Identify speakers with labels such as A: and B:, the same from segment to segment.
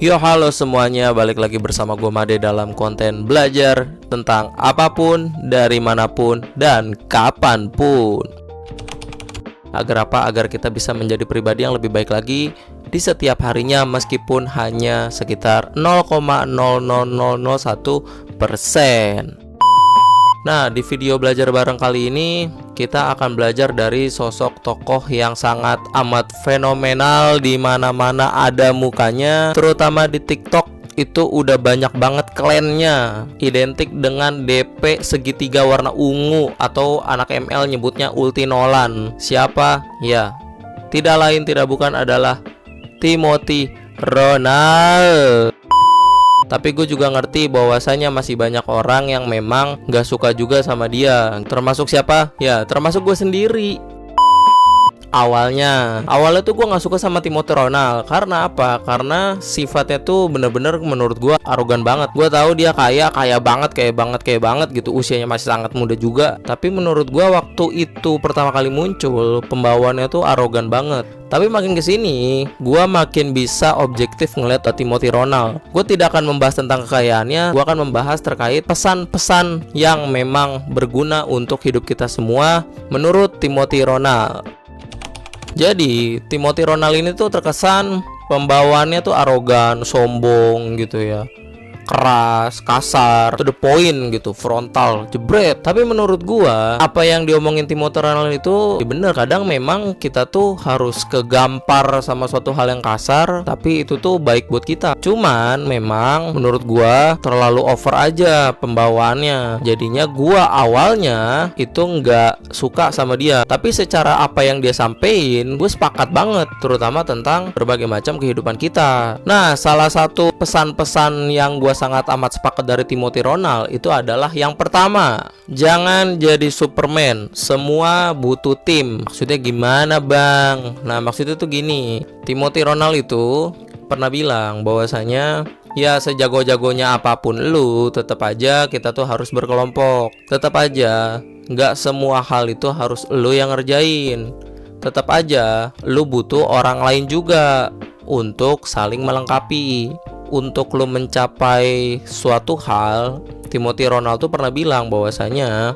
A: Yo halo semuanya, balik lagi bersama gue Made dalam konten belajar tentang apapun, dari manapun, dan kapanpun. Agar apa? Agar kita bisa menjadi pribadi yang lebih baik lagi di setiap harinya, meskipun hanya sekitar 0,00001%. Nah, di video belajar bareng kali ini kita akan belajar dari sosok tokoh yang sangat amat fenomenal, di mana-mana ada mukanya, terutama di TikTok itu udah banyak banget klannya, identik dengan DP segitiga warna ungu atau anak ML nyebutnya Ulti Nolan. Siapa? Ya, tidak lain tidak bukan adalah Timothy Ronald. Tapi gue juga ngerti bahwasanya masih banyak orang yang memang gak suka juga sama dia. Termasuk siapa? Ya, termasuk gue sendiri. Awalnya tuh gue gak suka sama Timothy Ronald. Karena apa? Karena sifatnya tuh bener-bener menurut gue arogan banget. Gue tahu dia kaya banget gitu. Usianya masih sangat muda juga. Tapi menurut gue waktu itu pertama kali muncul, pembawaannya tuh arogan banget. Tapi makin kesini, gue makin bisa objektif ngeliat Timothy Ronald. Gue tidak akan membahas tentang kekayaannya. Gue akan membahas terkait pesan-pesan yang memang berguna untuk hidup kita semua menurut Timothy Ronald. Jadi Timothy Ronald ini tuh terkesan pembawaannya tuh arogan, sombong gitu ya, keras, kasar, to the point gitu, frontal, jebret. Tapi menurut gua apa yang diomongin Timothy Ronald itu ya bener. Kadang memang kita tuh harus kegampar sama suatu hal yang kasar, tapi itu tuh baik buat kita. Cuman memang menurut gua terlalu over aja pembawaannya. Jadinya gua awalnya itu nggak suka sama dia. Tapi secara apa yang dia sampein, gue sepakat banget, terutama tentang berbagai macam kehidupan kita. Nah, salah satu pesan-pesan yang gue sangat amat sepakat dari Timothy Ronald itu adalah yang pertama, jangan jadi Superman, semua butuh tim. Maksudnya gimana bang? Nah, maksudnya tuh gini, Timothy Ronald itu pernah bilang bahwasanya ya sejago-jagonya apapun lu, tetap aja kita tuh harus berkelompok. Tetap aja nggak semua hal itu harus lu yang ngerjain. Tetap aja lu butuh orang lain juga untuk saling melengkapi. Untuk lu mencapai suatu hal, Timothy Ronald tuh pernah bilang bahwasanya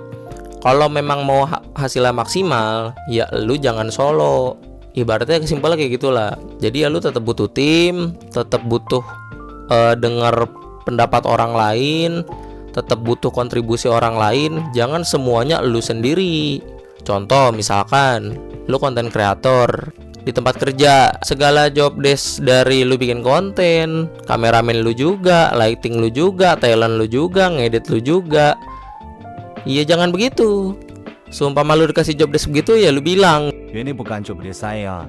A: kalau memang mau hasilnya maksimal, ya lu jangan solo. Ibaratnya kesimpulannya kayak gitulah. Jadi ya lu tetap butuh tim, tetap butuh dengar pendapat orang lain, tetap butuh kontribusi orang lain. Jangan semuanya lu sendiri. Contoh misalkan lu konten kreator di tempat kerja, segala job desk dari lu bikin konten, kameramen lu juga, lighting lu juga, talent lu juga, ngedit lu juga. Iya jangan begitu. Seumpama lu dikasih job desk begitu ya lu bilang,
B: ini bukan job desk saya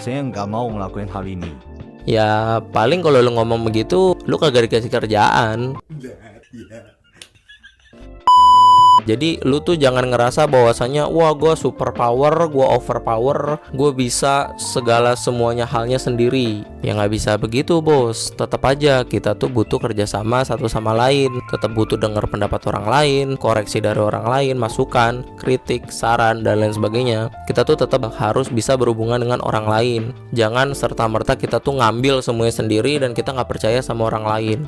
B: nggak mau ngelakuin hal ini.
A: Ya paling kalau lu ngomong begitu, lu kagak dikasih kerjaan. Jadi lu tuh jangan ngerasa bahwasanya wah gue super power, gue overpower, gue bisa segala semuanya halnya sendiri. Ya nggak bisa begitu bos. Tetap aja kita tuh butuh kerjasama satu sama lain. Tetap butuh dengar pendapat orang lain, koreksi dari orang lain, masukan, kritik, saran, dan lain sebagainya. Kita tuh tetap harus bisa berhubungan dengan orang lain. Jangan serta-merta kita tuh ngambil semuanya sendiri dan kita nggak percaya sama orang lain.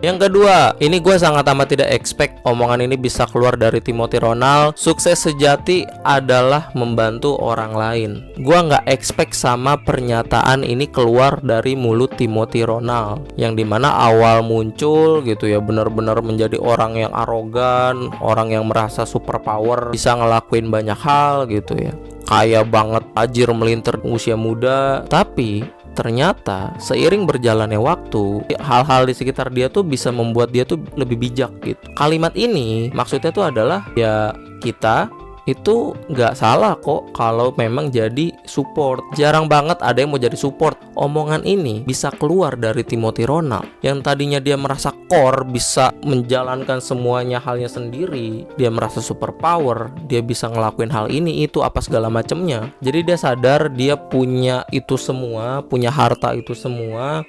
A: Yang kedua, ini gue sangat amat tidak expect omongan ini bisa keluar dari Timothy Ronald. Sukses sejati adalah membantu orang lain. Gue nggak expect sama pernyataan ini keluar dari mulut Timothy Ronald, yang dimana awal muncul gitu ya benar-benar menjadi orang yang arogan, orang yang merasa super power, bisa ngelakuin banyak hal gitu ya, kaya banget, tajir melintir usia muda. Tapi ternyata seiring berjalannya waktu, hal-hal di sekitar dia tuh bisa membuat dia tuh lebih bijak gitu. Kalimat ini maksudnya tuh adalah ya kita itu nggak salah kok kalau memang jadi support. Jarang banget ada yang mau jadi support. Omongan ini bisa keluar dari Timothy Ronald yang tadinya dia merasa core, bisa menjalankan semuanya halnya sendiri, dia merasa super power, dia bisa ngelakuin hal ini itu apa segala macamnya. Jadi dia sadar dia punya itu semua, punya harta itu semua,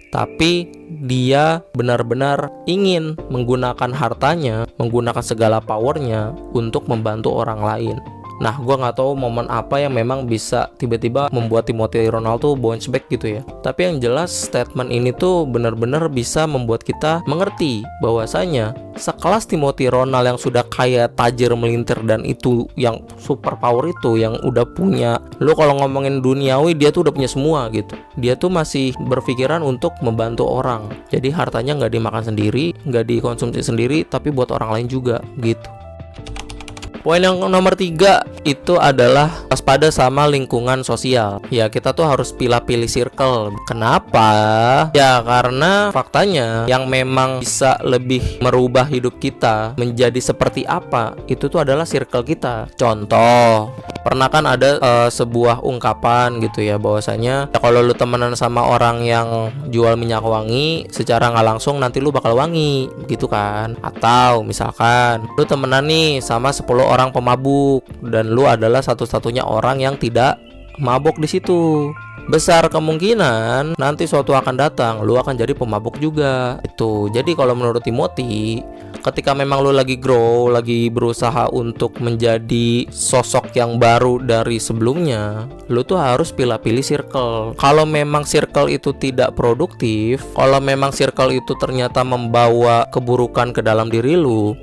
A: tapi dia benar-benar ingin menggunakan hartanya, menggunakan segala powernya untuk membantu orang lain. Nah, gua nggak tahu momen apa yang memang bisa tiba-tiba membuat Timothy Ronaldo bounce back gitu ya. Tapi yang jelas statement ini tuh benar-benar bisa membuat kita mengerti bahwasanya sekelas Timothy Ronaldo yang sudah kaya, tajir, melintir, dan itu yang super power itu yang udah punya, lo kalau ngomongin duniawi dia tuh udah punya semua gitu. Dia tuh masih berpikiran untuk membantu orang. Jadi hartanya nggak dimakan sendiri, nggak dikonsumsi sendiri, tapi buat orang lain juga gitu. Poin yang nomor 3 itu adalah waspada sama lingkungan sosial. Ya, kita tuh harus pilih-pilih circle. Kenapa? Ya karena faktanya yang memang bisa lebih merubah hidup kita menjadi seperti apa, itu tuh adalah circle kita. Contoh, pernah kan ada sebuah ungkapan gitu ya, bahwasanya ya, kalau lu temenan sama orang yang jual minyak wangi, secara nggak langsung nanti lu bakal wangi gitu kan. Atau misalkan lu temenan nih sama 10 orang pemabuk dan lu adalah satu-satunya orang yang tidak mabuk di situ. Besar kemungkinan nanti suatu akan datang lu akan jadi pemabuk juga. Itu. Jadi kalau menurut Timothy, ketika memang lu lagi grow, lagi berusaha untuk menjadi sosok yang baru dari sebelumnya, lu tuh harus pilih-pilih circle. Kalau memang circle itu tidak produktif, kalau memang circle itu ternyata membawa keburukan ke dalam diri lu,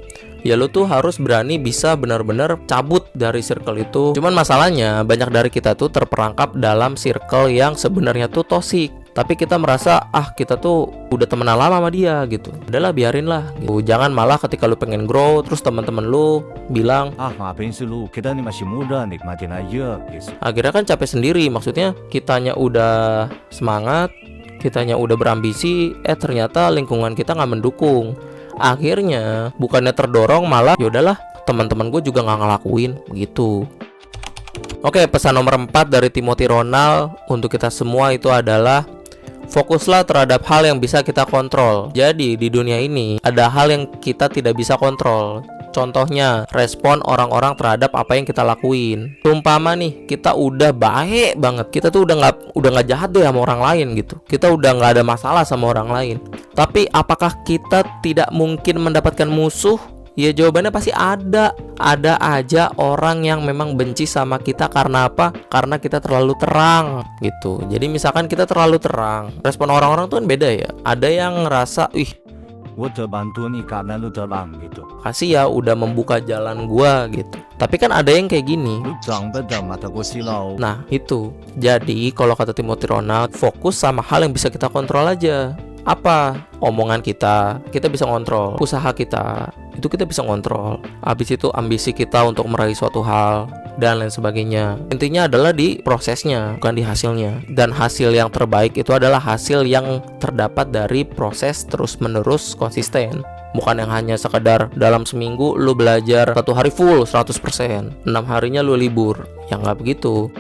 A: ya lu tuh harus berani bisa benar-benar cabut dari circle itu. Cuman masalahnya banyak dari kita tuh terperangkap dalam circle yang sebenarnya tuh toxic, tapi kita merasa kita tuh udah temenan lama sama dia gitu. Udahlah biarin lah gitu. Jangan malah ketika lu pengen grow terus teman-teman lu bilang,
B: ngapain sih lu, kita ini masih muda, nikmatin aja gitu.
A: Akhirnya kan capek sendiri. Maksudnya kitanya udah semangat, kitanya udah berambisi, ternyata lingkungan kita nggak mendukung. Akhirnya bukannya terdorong, malah yaudahlah teman-teman gue juga nggak ngelakuin gitu. Oke, pesan nomor 4 dari Timothy Ronaldo untuk kita semua itu adalah fokuslah terhadap hal yang bisa kita kontrol. Jadi di dunia ini ada hal yang kita tidak bisa kontrol. Contohnya, respon orang-orang terhadap apa yang kita lakuin. Umpama nih, kita udah baik banget, kita tuh udah nggak jahat deh sama orang lain gitu. Kita udah nggak ada masalah sama orang lain. Tapi apakah kita tidak mungkin mendapatkan musuh? Ya jawabannya pasti ada. Ada aja orang yang memang benci sama kita karena apa? Karena kita terlalu terang gitu. Jadi misalkan kita terlalu terang, respon orang-orang tuh kan beda ya. Ada yang ngerasa,
B: Gue terbantu nih karena lu terang gitu.
A: kasih ya udah membuka jalan gua gitu. Tapi kan ada yang kayak gini.
B: Lu terang beda mata gue silau.
A: Nah itu. Jadi kalau kata Timothy Ronaldo, fokus sama hal yang bisa kita kontrol aja. Apa? Omongan kita bisa kontrol. Usaha kita, itu kita bisa kontrol. Habis itu ambisi kita untuk meraih suatu hal dan lain sebagainya. Intinya adalah di prosesnya, bukan di hasilnya. Dan hasil yang terbaik itu adalah hasil yang terdapat dari proses terus-menerus konsisten. Bukan yang hanya sekedar dalam seminggu lu belajar 1 hari full 100%, 6 harinya lu libur. Ya nggak begitu.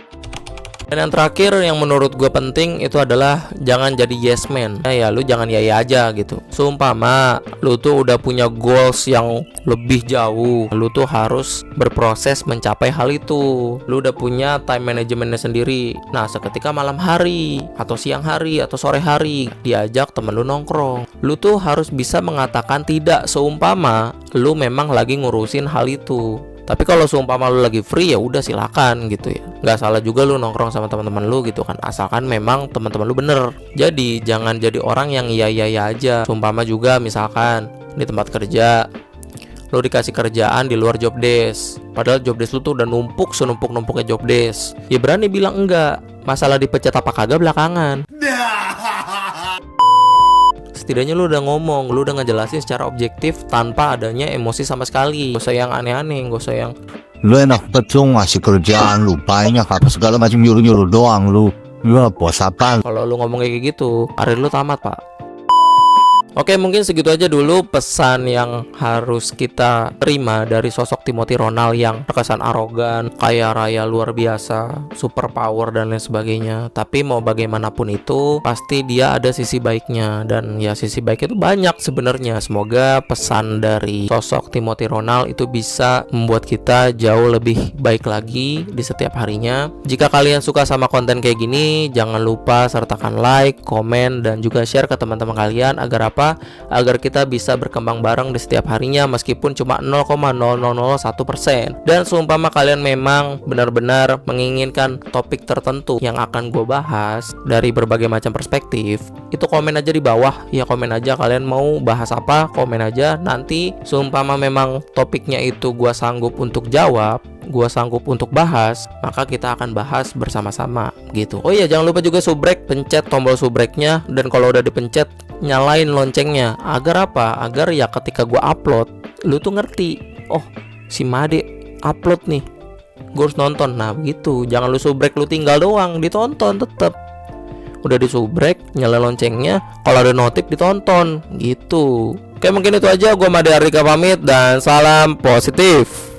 A: Dan yang terakhir yang menurut gue penting itu adalah jangan jadi yes man. Ya lu jangan ya aja gitu. Seumpama lu tuh udah punya goals yang lebih jauh, lu tuh harus berproses mencapai hal itu. Lu udah punya time managementnya sendiri. Nah seketika malam hari atau siang hari atau sore hari diajak temen lu nongkrong, lu tuh harus bisa mengatakan tidak seumpama lu memang lagi ngurusin hal itu. Tapi kalau seumpama lu lagi free ya udah silakan gitu ya. Nggak salah juga lu nongkrong sama teman-teman lu gitu kan, asalkan memang teman-teman lu bener. Jadi jangan jadi orang yang iya aja. Seumpama juga misalkan di tempat kerja lu dikasih kerjaan di luar job desk, padahal job desk lu tuh udah numpuk senumpuk-numpuknya job desk. Ya berani bilang enggak. Masalah dipecat apa kagak belakangan. Setidaknya lu udah ngomong, lu udah ngejelasin secara objektif tanpa adanya emosi sama sekali. Gak usah yang aneh-aneh, gak usah yang
B: Lu enak betul ngasih kerjaan lu, banyak apa segala macam nyuruh-nyuruh doang lu. Lu bos apa?
A: kalau lu ngomong kayak gitu, karir lu tamat pak. Oke, mungkin segitu aja dulu pesan yang harus kita terima dari sosok Timothy Ronaldo yang terkesan arogan, kaya raya luar biasa, super power dan lain sebagainya. Tapi mau bagaimanapun itu, pasti dia ada sisi baiknya. Dan ya sisi baiknya itu banyak sebenarnya. Semoga pesan dari sosok Timothy Ronaldo itu bisa membuat kita jauh lebih baik lagi di setiap harinya. Jika kalian suka sama konten kayak gini, jangan lupa sertakan like, komen, dan juga share ke teman-teman kalian agar apa? apa? Agar kita bisa berkembang bareng di setiap harinya meskipun cuma 0,0001%. Dan seumpama kalian memang benar-benar menginginkan topik tertentu yang akan gue bahas dari berbagai macam perspektif, itu komen aja di bawah. Ya komen aja kalian mau bahas apa, komen aja. Nanti seumpama memang topiknya itu gue sanggup untuk jawab, gue sanggup untuk bahas, maka kita akan bahas bersama-sama gitu. Oh iya, jangan lupa juga subrek, pencet tombol subreknya, dan kalau udah dipencet nyalain loncengnya. Agar apa? Agar ya ketika gue upload, lu tuh ngerti, oh si Made upload nih, gue harus nonton. Nah begitu, jangan lu subrek lu tinggal doang, ditonton tetep. Udah disubrek, nyalain loncengnya, kalau ada notif ditonton gitu. Oke, mungkin itu aja. Gue Made Ardika pamit dan salam positif.